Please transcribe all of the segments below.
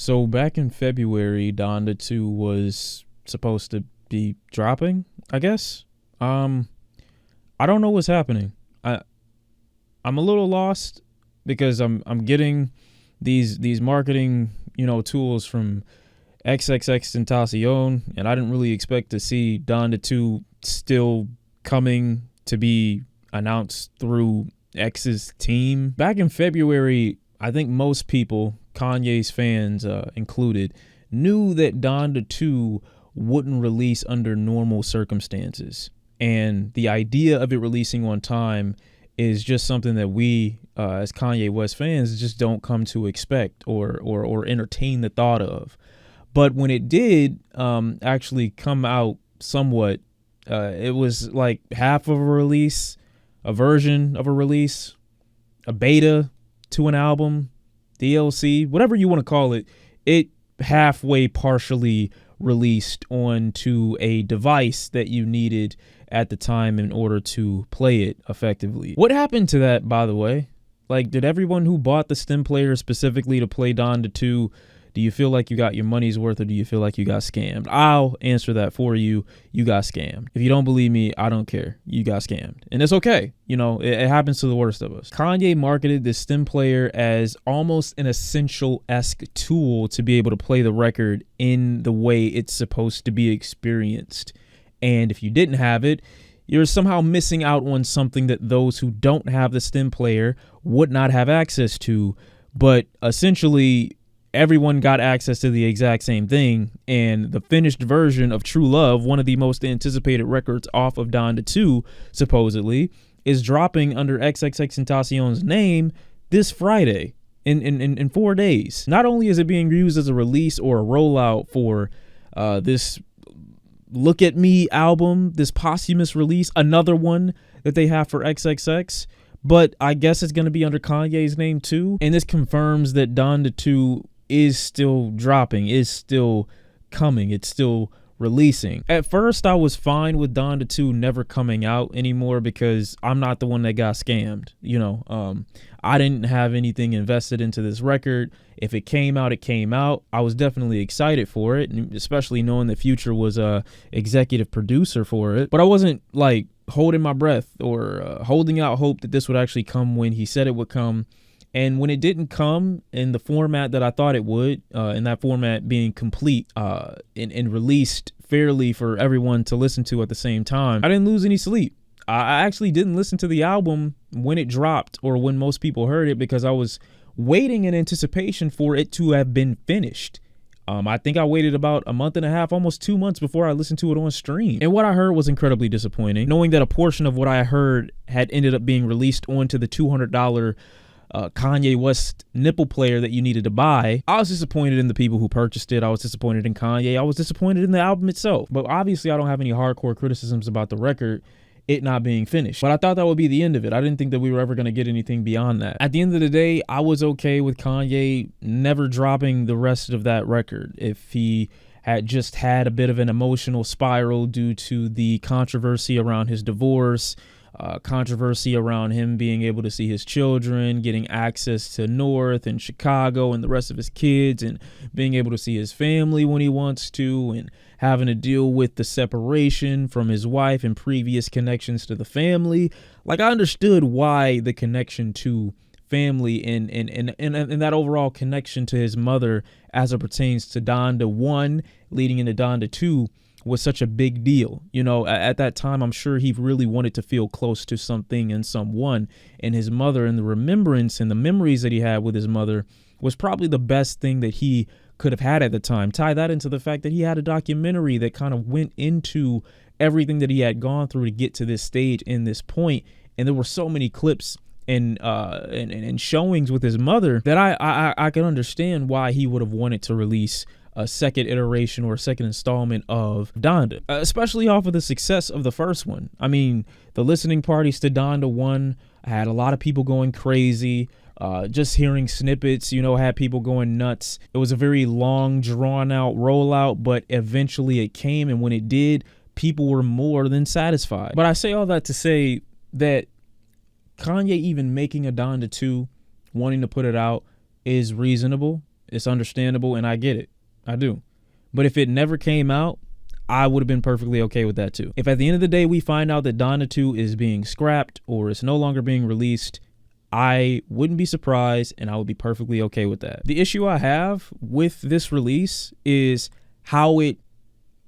So back in February, Donda 2 was supposed to be dropping, I guess. I don't know what's happening. I'm a little lost because I'm getting these marketing, tools from xxxtentacion, and I didn't really expect to see Donda 2 still coming to be announced through X's team. Back in February, I think most people, Kanye's fans included, knew that Donda 2 wouldn't release under normal circumstances. And the idea of it releasing on time is just something that we, as Kanye West fans, just don't come to expect or entertain the thought of. But when it did actually come out somewhat, it was like half of a release, a version of a release, a beta to an album, DLC, whatever you want to call it. It halfway partially released onto a device that you needed at the time in order to play it effectively. What happened to that, by the way? Like, did everyone who bought the stem player specifically to play Donda 2, do you feel like you got your money's worth, or do you feel like you got scammed? I'll answer that for you. You got scammed. If you don't believe me, I don't care. You got scammed. And it's okay. It happens to the worst of us. Kanye marketed this stem player as almost an essential-esque tool to be able to play the record in the way it's supposed to be experienced. And if you didn't have it, you're somehow missing out on something that those who don't have the stem player would not have access to. But essentially, everyone got access to the exact same thing, and the finished version of True Love, one of the most anticipated records off of Donda 2, supposedly, is dropping under xxxtentacion's name this Friday in 4 days. Not only is it being used as a release or a rollout for this Look at Me album, this posthumous release, another one that they have for XXX, but I guess it's going to be under Kanye's name too. And this confirms that Donda 2 is still dropping, is still coming, it's still releasing. At first, I was fine with Donda 2 never coming out anymore because I'm not the one that got scammed. I didn't have anything invested into this record. If it came out, it came out. I was definitely excited for it, and especially knowing that Future was a executive producer for it. But I wasn't like holding my breath or holding out hope that this would actually come when he said it would come. And when it didn't come in the format that I thought it would, in that format being complete and released fairly for everyone to listen to at the same time, I didn't lose any sleep. I actually didn't listen to the album when it dropped or when most people heard it because I was waiting in anticipation for it to have been finished. I think I waited about a month and a half, almost 2 months before I listened to it on stream. And what I heard was incredibly disappointing, knowing that a portion of what I heard had ended up being released onto the $200 Kanye West nipple player that you needed to buy. I was disappointed in the people who purchased it. I was disappointed in Kanye. I was disappointed in the album itself. But obviously, I don't have any hardcore criticisms about the record, it not being finished. But I thought that would be the end of it. I didn't think that we were ever going to get anything beyond that. At the end of the day, I was okay with Kanye never dropping the rest of that record. If he had just had a bit of an emotional spiral due to the controversy around his divorce, controversy around him being able to see his children, getting access to North and Chicago and the rest of his kids, and being able to see his family when he wants to, and having to deal with the separation from his wife and previous connections to the family. Like, I understood why the connection to family and that overall connection to his mother as it pertains to Donda 1 leading into Donda 2 was such a big deal. At that time, I'm sure he really wanted to feel close to something and someone, and his mother and the remembrance and the memories that he had with his mother was probably the best thing that he could have had at the time. Tie that into the fact that he had a documentary that kind of went into everything that he had gone through to get to this stage and this point. And there were so many clips and showings with his mother that I can understand why he would have wanted to release a second iteration or a second installment of Donda, especially off of the success of the first one. I mean, the listening parties to Donda 1 had a lot of people going crazy. Just hearing snippets, had people going nuts. It was a very long, drawn-out rollout, but eventually it came, and when it did, people were more than satisfied. But I say all that to say that Kanye even making a Donda 2, wanting to put it out, is reasonable. It's understandable, and I get it. I do. But if it never came out, I would have been perfectly okay with that too. If at the end of the day we find out that Donda 2 is being scrapped or it's no longer being released, I wouldn't be surprised, and I would be perfectly okay with that. The issue I have with this release is how it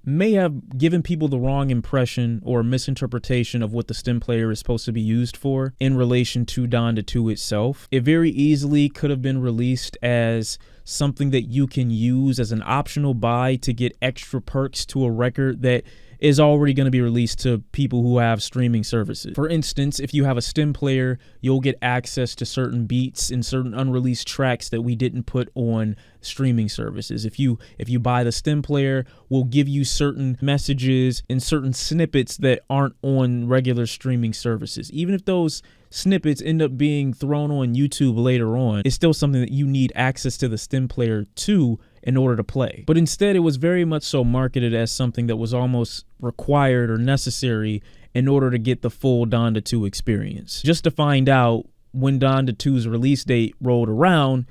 may have given people the wrong impression or misinterpretation of what the stem player is supposed to be used for in relation to Donda 2 itself. It very easily could have been released as something that you can use as an optional buy to get extra perks to a record that is already going to be released to people who have streaming services. For instance, if you have a stem player, you'll get access to certain beats and certain unreleased tracks that we didn't put on streaming services. If you buy the stem player, we'll give you certain messages and certain snippets that aren't on regular streaming services. Even if those snippets end up being thrown on YouTube later on, it's still something that you need access to the stem player to in order to play. But instead, it was very much so marketed as something that was almost required or necessary in order to get the full Donda 2 experience. Just to find out, when Donda 2's release date rolled around,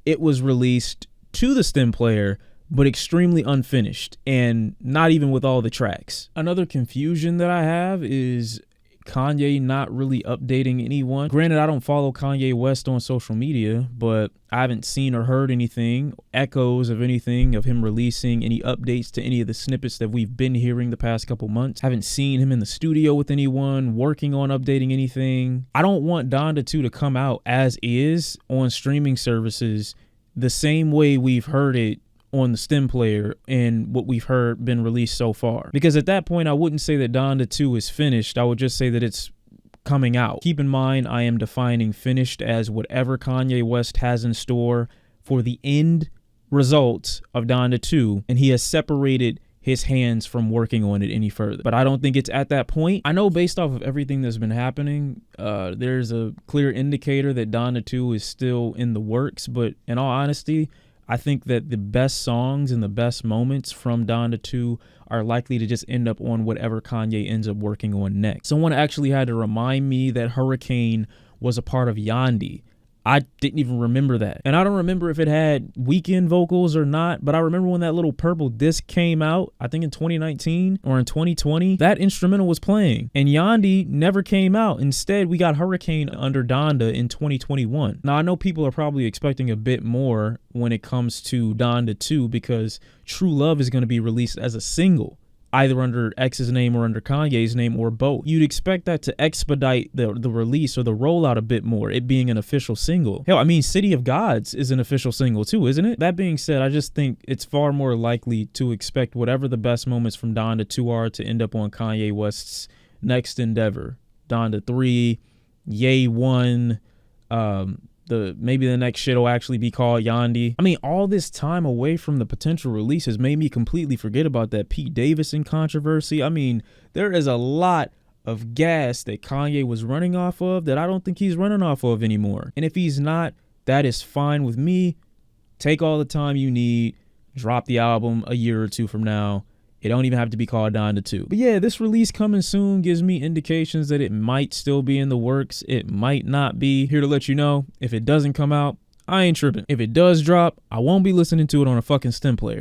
it was released to the stem player, but extremely unfinished and not even with all the tracks. Another confusion that I have is Kanye not really updating anyone. Granted, I don't follow Kanye West on social media, but I haven't seen or heard anything, echoes of anything of him releasing any updates to any of the snippets that we've been hearing the past couple months. Haven't seen him in the studio with anyone working on updating anything. I don't want Donda 2 to come out as is on streaming services the same way we've heard it on the stem player and what we've heard been released so far. Because at that point, I wouldn't say that Donda 2 is finished. I would just say that it's coming out. Keep in mind, I am defining finished as whatever Kanye West has in store for the end results of Donda 2, and he has separated his hands from working on it any further. But I don't think it's at that point. I know based off of everything that's been happening, there's a clear indicator that Donda 2 is still in the works, but in all honesty, I think that the best songs and the best moments from Donda 2 are likely to just end up on whatever Kanye ends up working on next. Someone actually had to remind me that Hurricane was a part of Yandhi. I didn't even remember that. And I don't remember if it had Weeknd vocals or not, but I remember when that little purple disc came out, I think in 2019 or in 2020, that instrumental was playing. And Yandhi never came out. Instead, we got Hurricane under Donda in 2021. Now, I know people are probably expecting a bit more when it comes to Donda 2 because True Love is going to be released as a single, either under X's name or under Kanye's name or both. You'd expect that to expedite the release or the rollout a bit more, it being an official single. Hell, I mean, City of Gods is an official single too, isn't it? That being said, I just think it's far more likely to expect whatever the best moments from Donda 2 are to end up on Kanye West's next endeavor. Donda 3, Ye 1, maybe the next shit will actually be called Yandhi. I mean, all this time away from the potential release has made me completely forget about that Pete Davidson controversy. I mean, there is a lot of gas that Kanye was running off of that I don't think he's running off of anymore. And if he's not, that is fine with me. Take all the time you need. Drop the album a year or two from now. It don't even have to be called Donda 2. But yeah, this release coming soon gives me indications that it might still be in the works. It might not be. Here to let you know, if it doesn't come out, I ain't tripping. If it does drop, I won't be listening to it on a fucking stem player.